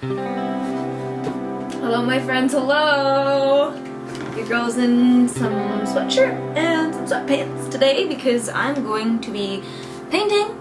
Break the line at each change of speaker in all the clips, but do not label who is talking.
Hello my friends, hello! Your girl's in some sweatshirt and some sweatpants today because I'm going to be painting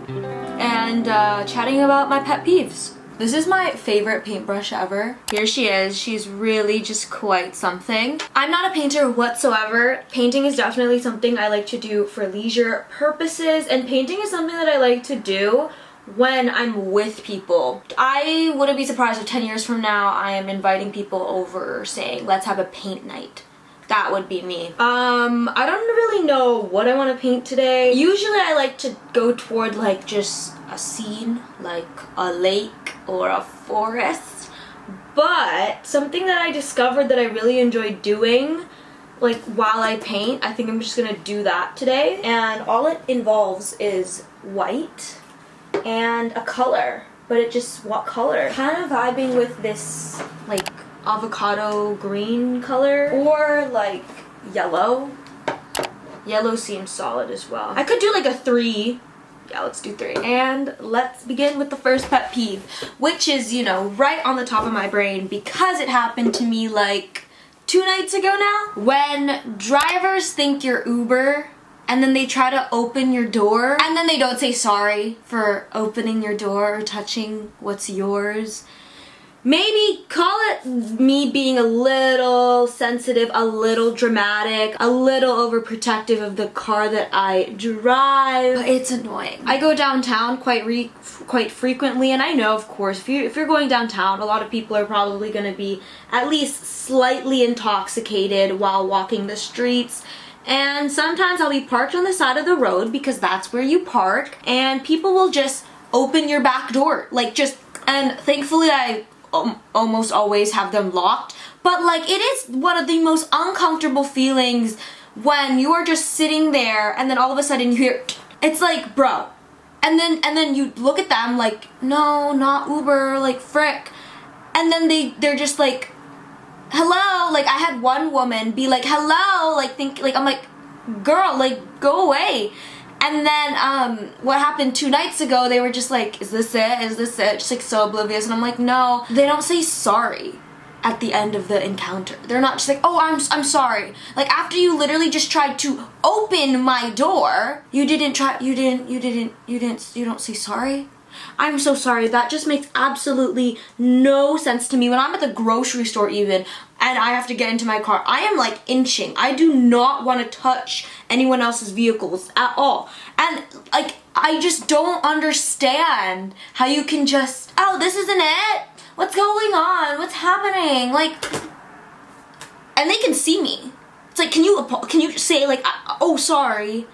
and chatting about my pet peeves. This is my favorite paintbrush ever. Here she is. She's really just quite something. I'm not a painter whatsoever. Painting is definitely something I like to do for leisure purposes, and painting is something that I like to do when I'm with people. I wouldn't be surprised if 10 years from now I am inviting people over saying, let's have a paint night. That would be me. I don't really know what I want to paint today. Usually I like to go toward like just a scene, like a lake or a forest. But something that I discovered that I really enjoy doing, like while I paint, I think I'm just gonna do that today. And all it involves is white and a color, but it just, what color? Kind of vibing with this like avocado green color or like yellow. Yellow seems solid as well. I could do like a 3. Yeah, let's do 3. And let's begin with the first pet peeve, which is, you know, right on the top of my brain because it happened to me like 2 nights ago now. When drivers think you're Uber and then they try to open your door and then they don't say sorry for opening your door or touching what's yours. Maybe call it me being a little sensitive, a little dramatic, a little overprotective of the car that I drive, but it's annoying. I go downtown quite frequently, and I know, of course, if you're going downtown, a lot of people are probably going to be at least slightly intoxicated while walking the streets. And sometimes I'll be parked on the side of the road because that's where you park, and people will just open your back door, like just, and thankfully I almost always have them locked, but like it is one of the most uncomfortable feelings when you are just sitting there and then all of a sudden you hear, it's like, bro, and then you look at them like, no, not Uber, like frick, and then they're just like, hello. Like I had one woman be like, hello, like I'm like, girl, like go away. And then what happened 2 nights ago, they were just like, is this it? Is this it? Just like so oblivious. And I'm like, no. They don't say sorry at the end of the encounter. They're not just like, oh, I'm sorry. Like after you literally just tried to open my door, you don't say sorry? I'm so sorry. That just makes absolutely no sense to me. When I'm at the grocery store even, and I have to get into my car, I am like inching. I do not want to touch anyone else's vehicles at all. And like, I just don't understand how you can just, oh, this isn't it? What's going on? What's happening? Like, and they can see me. It's like, can you say like, oh, sorry.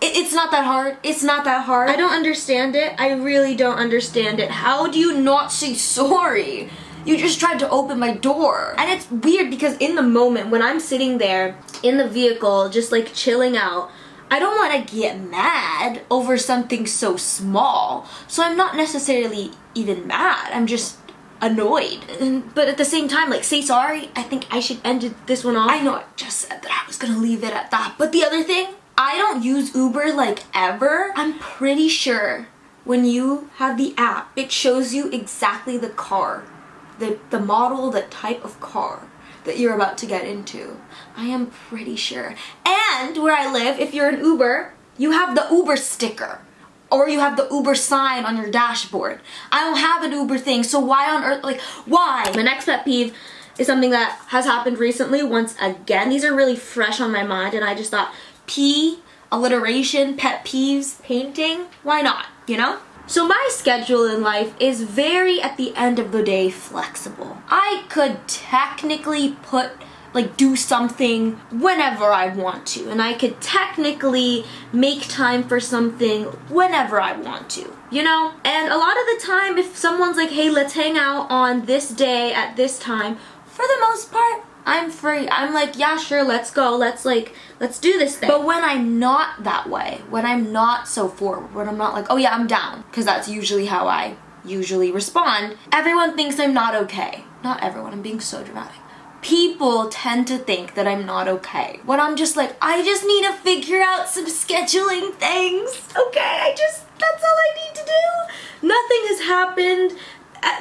It's not that hard. It's not that hard. I don't understand it. I really don't understand it. How do you not say sorry? You just tried to open my door. And it's weird because in the moment when I'm sitting there in the vehicle just like chilling out, I don't want to get mad over something so small. So I'm not necessarily even mad. I'm just annoyed. But at the same time, like, say sorry. I think I should end this one off. I know I just said that I was gonna leave it at that. But the other thing, I don't use Uber like ever. I'm pretty sure when you have the app, it shows you exactly the car, the model, the type of car that you're about to get into. I am pretty sure. And where I live, if you're an Uber, you have the Uber sticker or you have the Uber sign on your dashboard. I don't have an Uber thing, so why on earth, like, why? My next pet peeve is something that has happened recently once again. These are really fresh on my mind and I just thought, alliteration, pet peeves, painting, why not, you know? So my schedule in life is very, at the end of the day, flexible. I could technically do something whenever I want to, and I could technically make time for something whenever I want to, you know? And a lot of the time, if someone's like, hey, let's hang out on this day at this time, for the most part, I'm free. I'm like, yeah, sure, let's go. Let's do this thing. But when I'm not that way, when I'm not so forward, when I'm not like, oh yeah, I'm down, because that's usually how I usually respond, everyone thinks I'm not okay. Not everyone, I'm being so dramatic. People tend to think that I'm not okay. When I'm just like, I just need to figure out some scheduling things. Okay, that's all I need to do. Nothing has happened.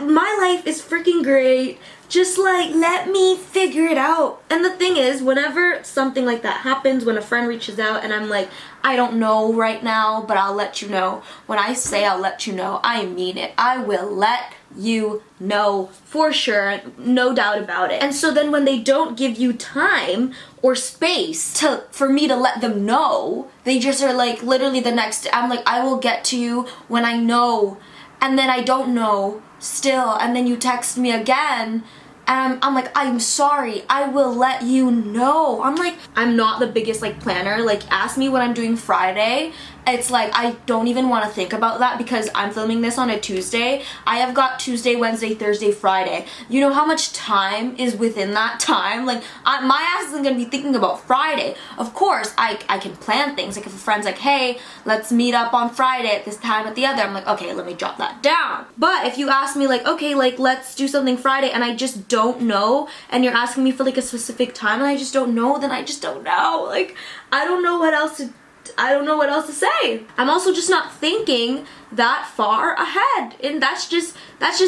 my life is freaking great. Just like, let me figure it out. And the thing is, whenever something like that happens, when a friend reaches out and I'm like, I don't know right now, but I'll let you know. When I say I'll let you know, I mean it. I will let you know for sure, no doubt about it. And so then when they don't give you time or space for me to let them know, they just are like, literally the next, I'm like, I will get to you when I know, and then I don't know still, and then you text me again, and I'm like, I'm sorry, I will let you know. I'm like, I'm not the biggest like planner. Like, ask me what I'm doing Friday. It's like, I don't even want to think about that because I'm filming this on a Tuesday. I have got Tuesday, Wednesday, Thursday, Friday. You know how much time is within that time? Like, my ass isn't going to be thinking about Friday. Of course, I can plan things. Like, if a friend's like, hey, let's meet up on Friday at this time at the other, I'm like, okay, let me jot that down. But if you ask me like, okay, like, let's do something Friday, and I just don't know, and you're asking me for like a specific time and I just don't know, then I just don't know. Like, I don't know what else to say. I'm also just not thinking that far ahead, and that's just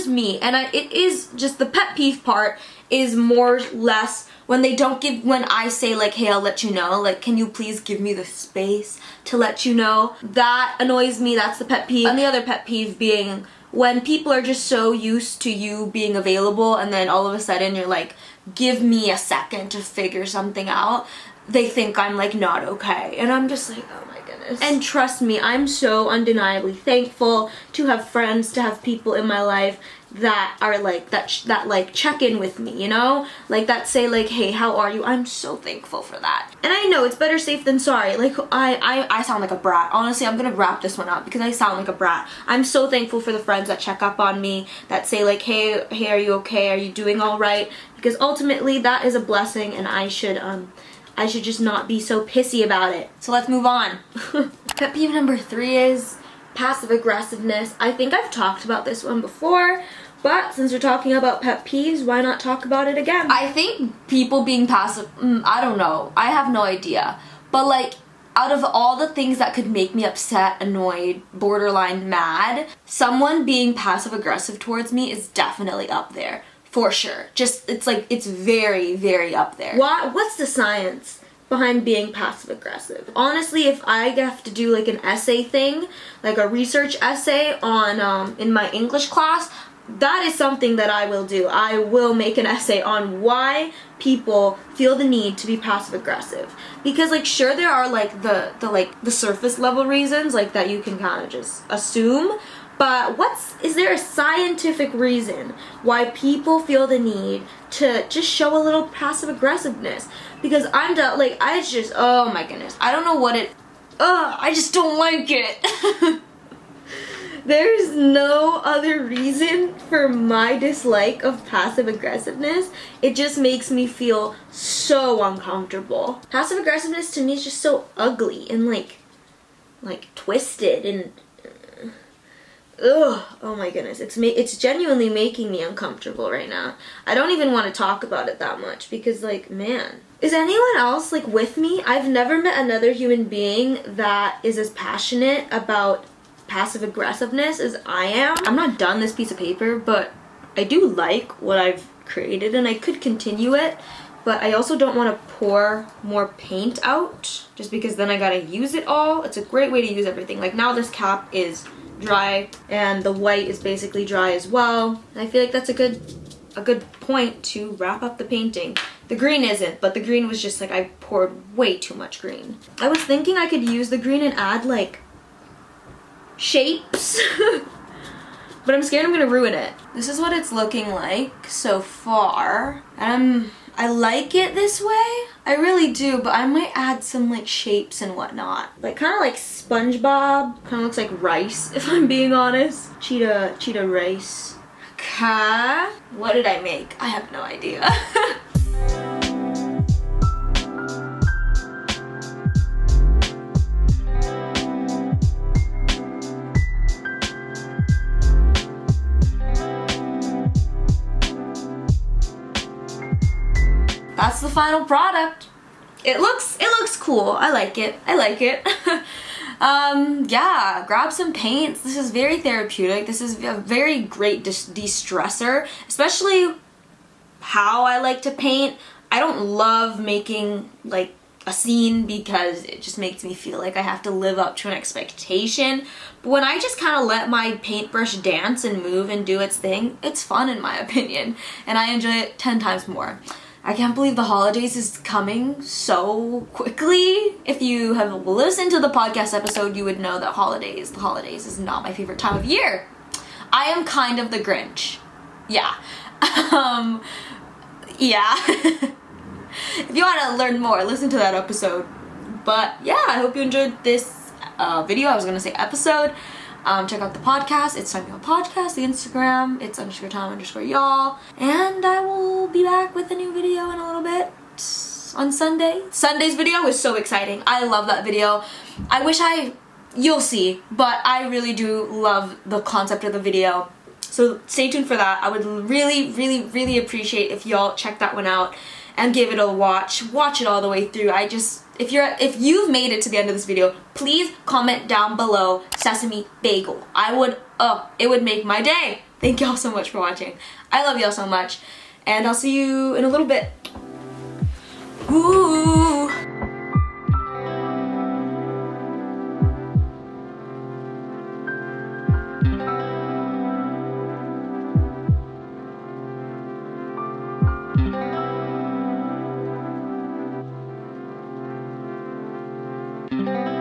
me. And it is just, the pet peeve part is more or less when they don't give, when I say like, hey, I'll let you know, like, can you please give me the space to let you know? That annoys me. That's the pet peeve. And the other pet peeve being when people are just so used to you being available, and then all of a sudden you're like, give me a second to figure something out. They think I'm like not okay, and I'm just like, oh my goodness. And trust me, I'm so undeniably thankful to have friends, to have people in my life that are like that like check in with me, you know, like that say like, hey, how are you? I'm so thankful for that. And I know it's better safe than sorry. Like, I sound like a brat. Honestly, I'm gonna wrap this one up because I sound like a brat. I'm so thankful for the friends that check up on me, that say like, hey, are you okay? Are you doing all right? Because ultimately that is a blessing, and I should just not be so pissy about it. So let's move on. Pet peeve number 3 is passive aggressiveness. I think I've talked about this one before, but since we're talking about pet peeves, why not talk about it again? I think people being passive, I don't know. I have no idea. But like, out of all the things that could make me upset, annoyed, borderline mad, someone being passive aggressive towards me is definitely up there. For sure. Just, it's like, it's very, very up there. What's the science behind being passive aggressive? Honestly, if I have to do like an essay thing, like a research essay on in my English class, that is something that I will do. I will make an essay on why people feel the need to be passive aggressive. Because like, sure, there are like the surface level reasons like that you can kind of just assume. But is there a scientific reason why people feel the need to just show a little passive aggressiveness? Because I just, oh my goodness, I don't know what I just don't like it. There's no other reason for my dislike of passive aggressiveness. It just makes me feel so uncomfortable. Passive aggressiveness to me is just so ugly and like twisted and ugh, oh my goodness, it's genuinely making me uncomfortable right now. I don't even want to talk about it that much because like, man. Is anyone else like with me? I've never met another human being that is as passionate about passive aggressiveness as I am. I'm not done this piece of paper, but I do like what I've created and I could continue it, but I also don't want to pour more paint out just because then I gotta use it all. It's a great way to use everything. Like, now this cap is dry and the white is basically dry as well. And I feel like that's a good point to wrap up the painting. The green isn't, but the green was just like, I poured way too much green. I was thinking I could use the green and add like shapes, but I'm scared I'm gonna ruin it. This is what it's looking like so far. I like it this way. I really do, but I might add some like shapes and whatnot. Like kind of like SpongeBob. Kind of looks like rice, if I'm being honest. Cheetah rice. Okay. What did I make? I have no idea. That's the final product. It looks cool. I like it. Yeah, grab some paints. This is very therapeutic. This is a very great de-stressor, especially how I like to paint. I don't love making like a scene because it just makes me feel like I have to live up to an expectation. But when I just kind of let my paintbrush dance and move and do its thing, it's fun in my opinion, and I enjoy it 10 times more. I can't believe the holidays is coming so quickly. If you have listened to the podcast episode, you would know that the holidays is not my favorite time of year. I am kind of the Grinch. Yeah. Yeah. If you want to learn more, listen to that episode. But yeah, I hope you enjoyed this video. I was gonna say episode. Check out the podcast. It's Time Y'all Podcast. The Instagram. It's _time_y'all. And I will be back with a new video in a little bit on Sunday. Sunday's video was so exciting. I love that video. I wish you'll see, but I really do love the concept of the video. So stay tuned for that. I would really appreciate if y'all check that one out and give it a watch. Watch it all the way through. If you've made it to the end of this video, please comment down below sesame bagel. It would make my day. Thank y'all so much for watching. I love y'all so much, and I'll see you in a little bit. Ooh. Thank you.